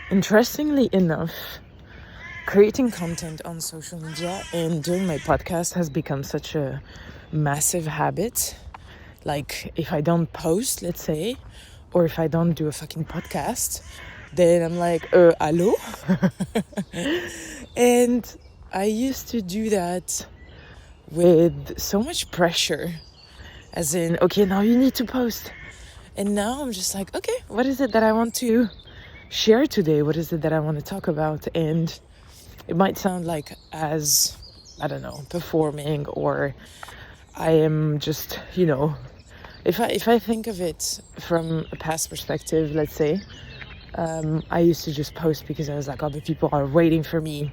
Interestingly enough, creating content on social media and doing my podcast has become such a massive habit. Like, if I don't post, let's say, or if I don't do a fucking podcast, then I'm like, hello? And I used to do that with so much pressure, as in, okay, now you need to post. And now I'm just like, okay, what is it that I want to share today? What is it that I want to talk about? And it might sound like as, I don't know, performing, or I am just, if I think of it from a past perspective, let's say, I used to just post because I was like, oh, but people are waiting for me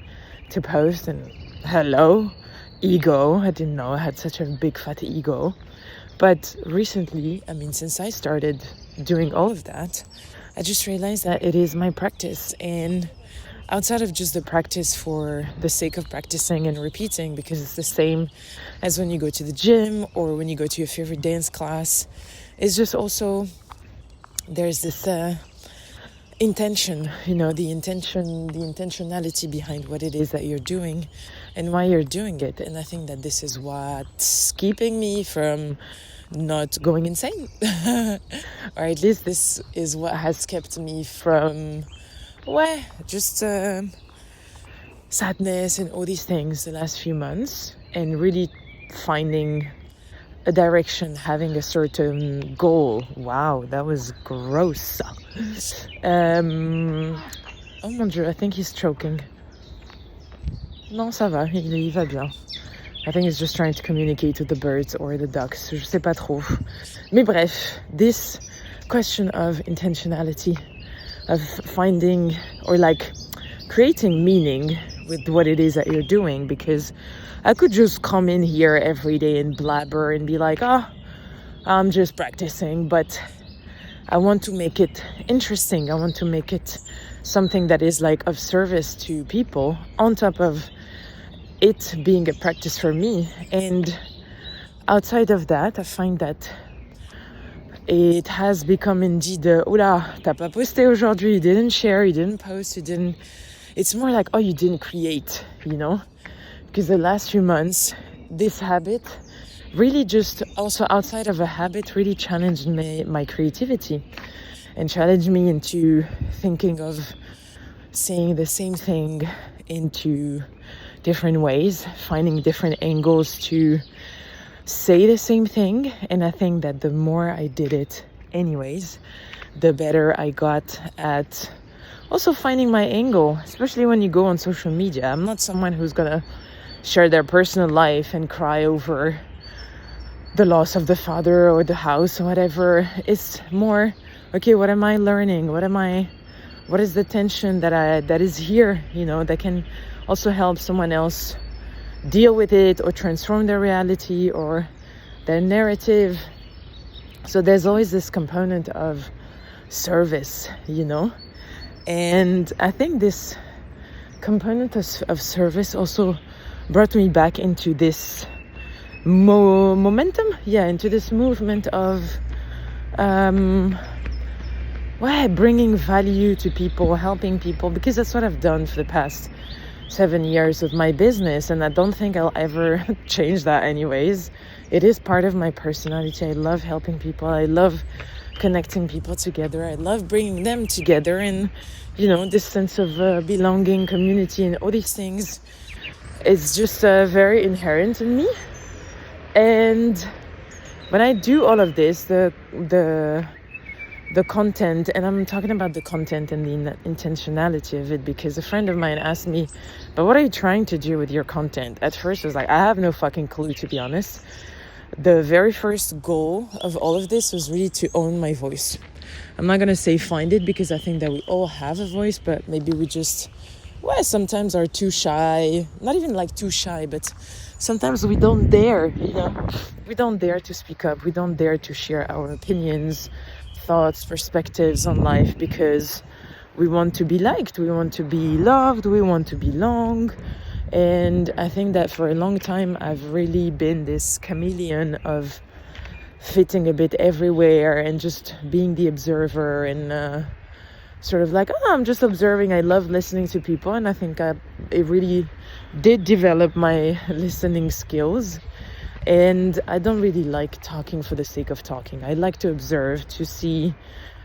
to post. And hello, ego. I didn't know I had such a big fat ego. But recently, since I started doing all of that, I just realized that it is my practice. And outside of just the practice for the sake of practicing and repeating, because it's the same as when you go to the gym or when you go to your favorite dance class, it's just also, there's this intention, the intentionality behind what it is that you're doing and why you're doing it. And I think that this is what's keeping me from not going insane. Or at least this is what has kept me from just sadness and all these things the last few months, and really finding a direction, having a certain goal. Wow, that was gross. Oh mon Dieu, I think he's choking. Non, ça va, il va bien. I think he's just trying to communicate with the birds or the ducks. Je sais pas trop. Mais bref, this question of intentionality, of finding or creating meaning with what it is that you're doing, because I could just come in here every day and blabber and be like, I'm just practicing, but I want to make it interesting. I want to make it something that is of service to people, on top of it being a practice for me. And outside of that, I find that it has become indeed, oula, t'as pas posté aujourd'hui, you didn't share, you didn't post, you didn't. It's more like, oh, you didn't create, Because the last few months, this habit really just, also outside of a habit, really challenged my creativity and challenged me into thinking of saying the same thing into different ways, finding different angles to say the same thing. And I think that the more I did it anyways, the better I got at also finding my angle, especially when you go on social media. I'm not someone who's gonna share their personal life and cry over the loss of the father or the house or whatever. It's more, okay, what am I learning? What is the tension that is here, that can also help someone else deal with it or transform their reality or their narrative. So there's always this component of service, And I think this component of service also brought me back into this momentum, into this movement of bringing value to people, helping people, because that's what I've done for the past 7 years of my business, and I don't think I'll ever change that anyways. It is part of my personality. I love helping people. I love connecting people together. I love bringing them together, and this sense of belonging, community, and all these things is just very inherent in me. And when I do all of this, the content, and I'm talking about the content and the intentionality of it, because a friend of mine asked me, but what are you trying to do with your content? At first I was like, I have no fucking clue, to be honest. The very first goal of all of this was really to own my voice. I'm not gonna say find it, because I think that we all have a voice, but maybe we just sometimes are too shy. Not even too shy, but sometimes we don't dare, we don't dare to speak up. We don't dare to share our opinions, thoughts, perspectives on life, because we want to be liked, we want to be loved, we want to belong. And I think that for a long time I've really been this chameleon of fitting a bit everywhere and just being the observer and sort of like, oh, I'm just observing. I love listening to people, and I think it really did develop my listening skills. And I don't really like talking for the sake of talking. I like to observe, to see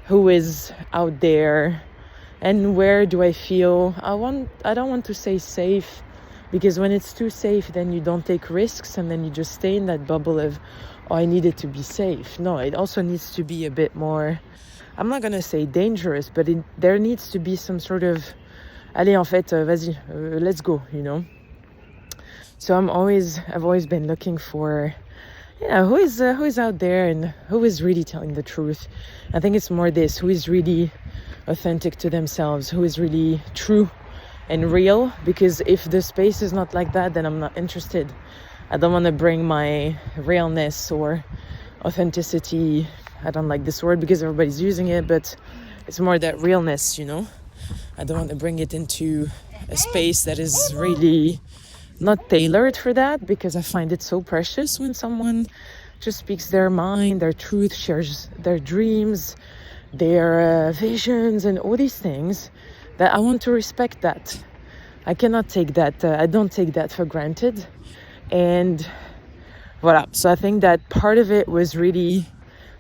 who is out there and where do I feel. I don't want to say safe, because when it's too safe, then you don't take risks, and then you just stay in that bubble of, oh, I need it to be safe. No, it also needs to be a bit more, I'm not going to say dangerous, but there needs to be some sort of, allez, en fait, vas-y, let's go, you know. So I've always been looking for, who is out there and who is really telling the truth. I think it's more this, who is really authentic to themselves, who is really true and real. Because if the space is not like that, then I'm not interested. I don't want to bring my realness or authenticity. I don't like this word because everybody's using it, but it's more that realness, you know. I don't want to bring it into a space that is really not tailored for that, because I find it so precious when someone just speaks their mind, their truth, shares their dreams, their visions, and all these things, that I want to respect that. I cannot take that, I don't take that for granted. And voilà. So I think that part of it was really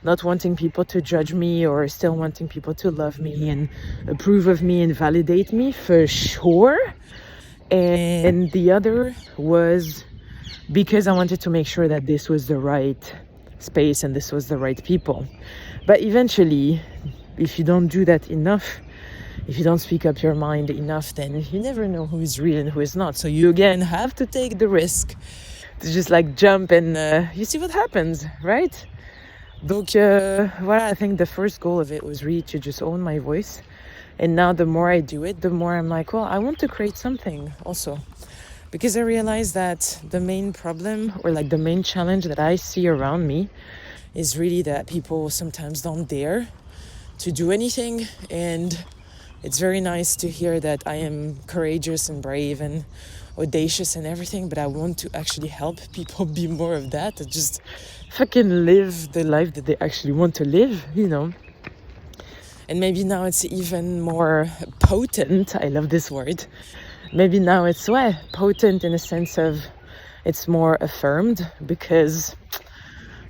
not wanting people to judge me, or still wanting people to love me and approve of me and validate me, for sure. And the other was because I wanted to make sure that this was the right space and this was the right people. But eventually, if you don't do that enough, if you don't speak up your mind enough, then you never know who is real and who is not. So you again have to take the risk to just like jump and you see what happens, right? Donc voilà, I think the first goal of it was really to just own my voice. And now the more I do it, the more I'm like, well, I want to create something also. Because I realize that the main problem, or like the main challenge that I see around me, is really that people sometimes don't dare to do anything. And it's very nice to hear that I am courageous and brave and audacious and everything, but I want to actually help people be more of that, and just fucking live the life that they actually want to live, you know. And maybe now it's even more potent. I love this word. Maybe now it's potent in a sense of it's more affirmed, because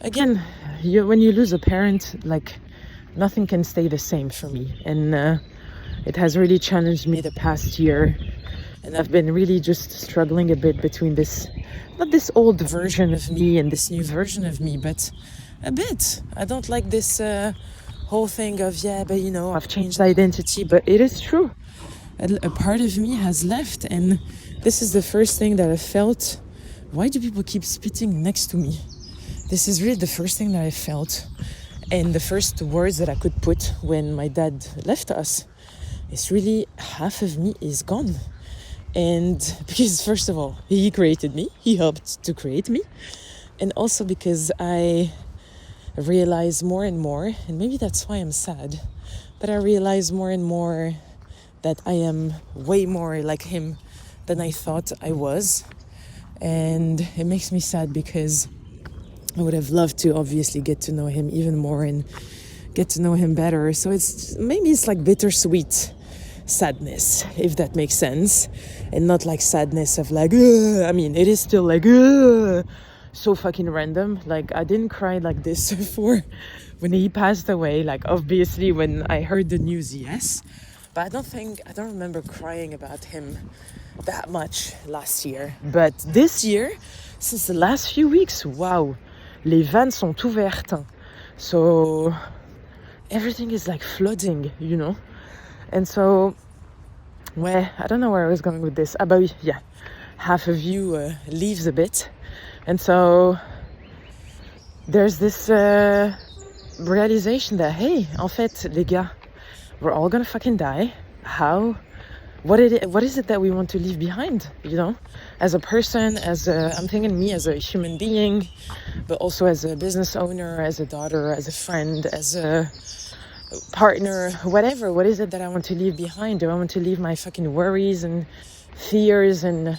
again, when you lose a parent, like nothing can stay the same for me. And it has really challenged me the past year. And I've been really just struggling a bit between this, not this old version of me and this new version of me, but a bit. I don't like this whole thing of, but you know, I've changed identity, but it is true. A part of me has left, and this is the first thing that I felt. Why do people keep spitting next to me? This is really the first thing that I felt, and the first words that I could put when my dad left us. It's really, half of me is gone. And because first of all, he created me, he helped to create me, and also because I realize more and more, and maybe that's why I'm sad, but I realize more and more that I am way more like him than I thought I was. And it makes me sad, because I would have loved to obviously get to know him even more and get to know him better. So it's like bittersweet sadness, if that makes sense, and not like sadness of like, I mean, it is still like, so fucking random. Like, I didn't cry like this before when he passed away. Like, obviously when I heard the news, yes, but I don't remember crying about him that much last year. But this year, since the last few weeks, wow, les vannes sont ouvertes. So everything is like flooding, you know. And so, I don't know where I was going with this. But yeah, half of you leaves a bit. And so there's this realization that, hey, en fait, les gars, we're all gonna fucking die. How? What is it that we want to leave behind, you know? As a person, I'm thinking me as a human being, but also as a business owner, as a daughter, as a friend, as a partner, whatever. What is it that I want to leave behind? Do I want to leave my fucking worries and fears and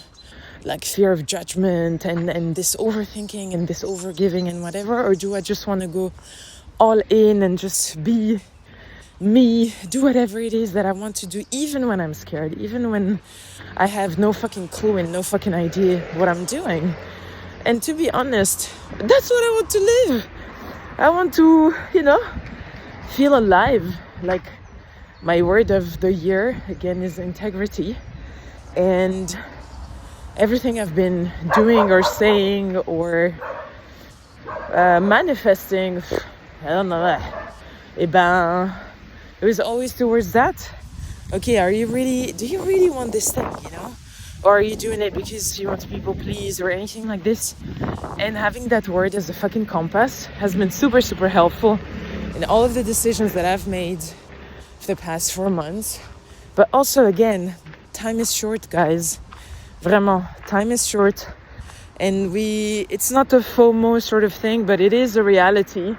like fear of judgment and this overthinking and this overgiving and whatever? Or do I just want to go all in and just be me do whatever it is that I want to do, even when I'm scared, even when I have no fucking clue and no fucking idea what I'm doing. And to be honest, that's what I want to live. I want to, feel alive. Like, my word of the year, again, is integrity. And everything I've been doing or saying or manifesting, I don't know, it was always towards that. Okay, do you really want this thing, Or are you doing it because you want to people please or anything like this? And having that word as a fucking compass has been super, super helpful in all of the decisions that I've made for the past 4 months. But also, again, time is short, guys. Vraiment, time is short. And it's not a FOMO sort of thing, but it is a reality.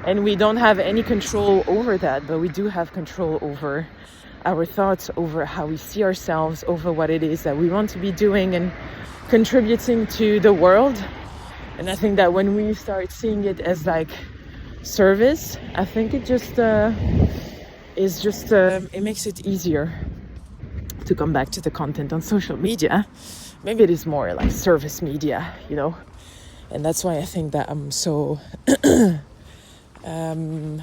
And we don't have any control over that, but we do have control over our thoughts, over how we see ourselves, over what it is that we want to be doing and contributing to the world. And I think that when we start seeing it as like service, I think it just it makes it easier to come back to the content on social media. Maybe it is more like service media, and that's why I think that I'm so I'm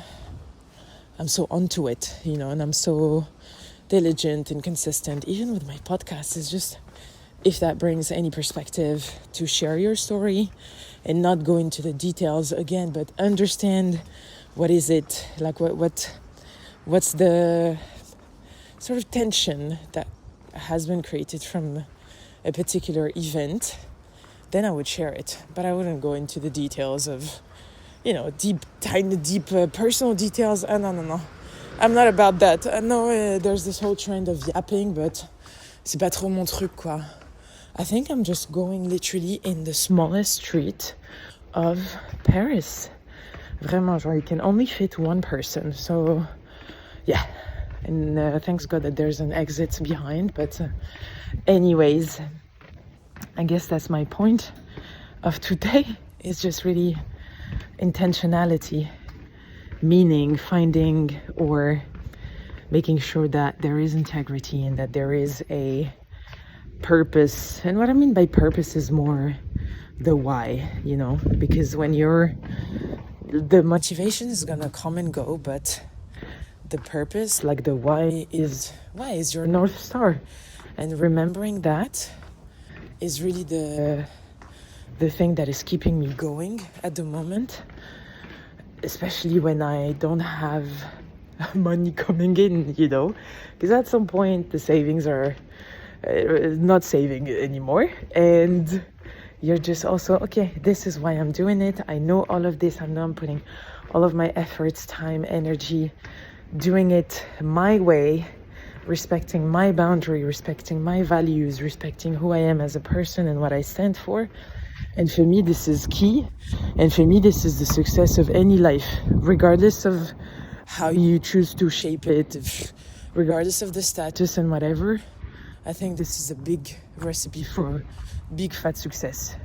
so onto it, and I'm so diligent and consistent, even with my podcast. It's just, if that brings any perspective, to share your story and not go into the details again, but understand what is it, like what's the sort of tension that has been created from a particular event, then I would share it. But I wouldn't go into the details of, deep personal details. No. I'm not about that. I know there's this whole trend of yapping, but c'est pas trop mon truc, quoi. I think I'm just going literally in the smallest street of Paris. Vraiment, genre, you can only fit one person. So, yeah. And thanks God that there's an exit behind. But anyways, I guess that's my point of today. It's just really intentionality, meaning, finding or making sure that there is integrity and that there is a purpose. And what I mean by purpose is more the why, because when the motivation is gonna come and go, but the purpose, like the why is your North Star. And remembering that is really the thing that is keeping me going at the moment, especially when I don't have money coming in, because at some point the savings are not saving anymore, and you're just also, okay, this is why I'm doing it. I know all of this. I know I'm putting all of my efforts, time, energy, doing it my way, respecting my boundary, respecting my values, respecting who I am as a person and what I stand for. And for me, this is key. And for me, this is the success of any life, regardless of how you choose to shape it, regardless of the status and whatever. I think this is a big recipe for big fat success.